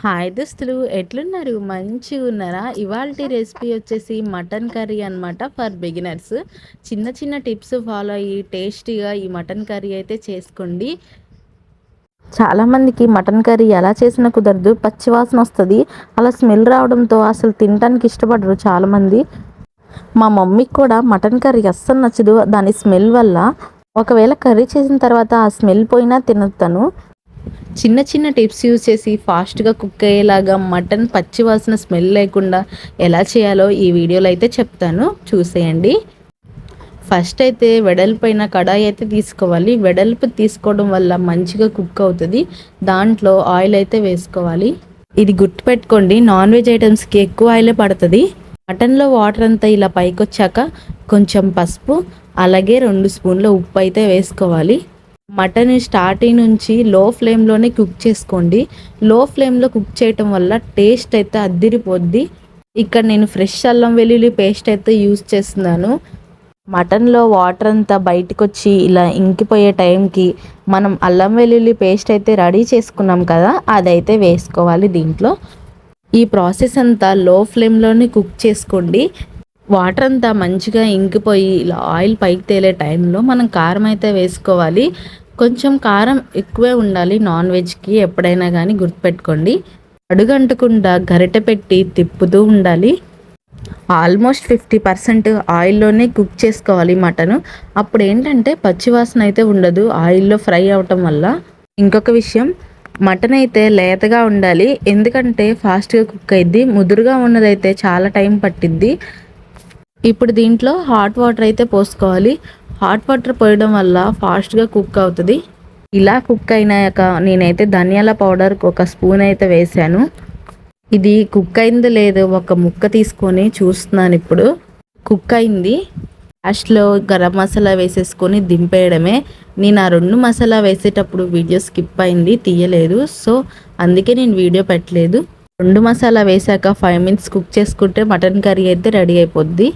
Hi దోస్తులు, ఎట్లున్నారు? మంచిగున్నారా? ఇవాల్టి రెసిపీ వచ్చేసి మటన్ కర్రీ అనమాట ఫర్ బిగినర్స్. చిన్న చిన్న టిప్స్ ఫాలో అయ్యి టేస్టీగా ఈ మటన్ కర్రీ అయితే చేసుకోండి. చాలామందికి మటన్ కర్రీ ఎలా చేసినా కుదరదు, పచ్చివాసన వస్తుంది. అలా స్మెల్ రావడంతో అసలు తినడానికి ఇష్టపడరు చాలామంది. మా మమ్మీకి కూడా మటన్ కర్రీ అస్సలు నచ్చదు దాని స్మెల్ వల్ల. ఒకవేళ కర్రీ చేసిన తర్వాత ఆ స్మెల్ పోయినా తినతాను. చిన్న చిన్న టిప్స్ యూజ్ చేసి ఫాస్ట్గా కుక్ అయ్యేలాగా మటన్ పచ్చివాసన స్మెల్ లేకుండా ఎలా చేయాలో ఈ వీడియోలో అయితే చెప్తాను, చూసేయండి. ఫస్ట్ అయితే వెడల్పైన కడాయి అయితే తీసుకోవాలి. వెడల్పు తీసుకోవడం వల్ల మంచిగా కుక్ అవుతుంది. దాంట్లో ఆయిల్ అయితే వేసుకోవాలి. ఇది గుర్తుపెట్టుకోండి, నాన్ వెజ్ ఐటమ్స్కి ఎక్కువ ఆయిలే పడుతుంది. మటన్లో వాటర్ అంతా ఇలా పైకి వచ్చాక కొంచెం పసుపు, అలాగే 2 స్పూన్ల ఉప్పు అయితే వేసుకోవాలి. మటన్ స్టార్టింగ్ నుంచి లో ఫ్లేమ్లోనే కుక్ చేసుకోండి. లో ఫ్లేమ్లో కుక్ చేయటం వల్ల టేస్ట్ అయితే అద్దిరిపోద్ది. ఇక్కడ నేను ఫ్రెష్ అల్లం వెల్లుల్లి పేస్ట్ అయితే యూజ్ చేస్తున్నాను. మటన్లో వాటర్ అంతా బయటకు వచ్చి ఇలా ఇంకిపోయే టైంకి మనం అల్లం వెల్లుల్లి పేస్ట్ అయితే రెడీ చేసుకున్నాం కదా, అదైతే వేసుకోవాలి దీంట్లో. ఈ ప్రాసెస్ అంతా లో ఫ్లేమ్లోనే కుక్ చేసుకోండి. వాటర్ అంతా మంచిగా ఇంకిపోయి ఇలా ఆయిల్ పైకి తేలే టైంలో మనం కారం అయితే వేసుకోవాలి. కొంచెం కారం ఎక్కువే ఉండాలి నాన్ వెజ్కి, ఎప్పుడైనా కానీ గుర్తుపెట్టుకోండి. అడుగంటకుండా గరిటె పెట్టి తిప్పుతూ ఉండాలి. ఆల్మోస్ట్ 50% ఆయిల్లోనే కుక్ చేసుకోవాలి మటను. అప్పుడు ఏంటంటే పచ్చివాసన అయితే ఉండదు ఆయిల్లో ఫ్రై అవటం వల్ల. ఇంకొక విషయం, మటన్ అయితే లేతగా ఉండాలి, ఎందుకంటే ఫాస్ట్గా కుక్ అయ్యిద్ది. ముదురుగా ఉన్నదైతే చాలా టైం పట్టిద్ది. ఇప్పుడు దీంట్లో హాట్ వాటర్ అయితే పోసుకోవాలి. హాట్ వాటర్ పోయడం వల్ల ఫాస్ట్గా కుక్ అవుతుంది. ఇలా కుక్ అయినాక నేనైతే ధనియాల పౌడర్ 1 స్పూన్ అయితే వేసాను. ఇది కుక్ అయింది లేదు ఒక ముక్క తీసుకొని చూస్తున్నాను. ఇప్పుడు కుక్ అయింది. లాస్ట్లో గరం మసాలా వేసేసుకొని దింపేయడమే. నేను ఆ 2 మసాలా వేసేటప్పుడు వీడియో స్కిప్ అయింది, తీయలేదు. సో అందుకే నేను వీడియో పెట్టలేదు. 2 మసాలా వేసాక 5 మినిట్స్ కుక్ చేసుకుంటే మటన్ కర్రీ అయితే రెడీ అయిపోద్ది.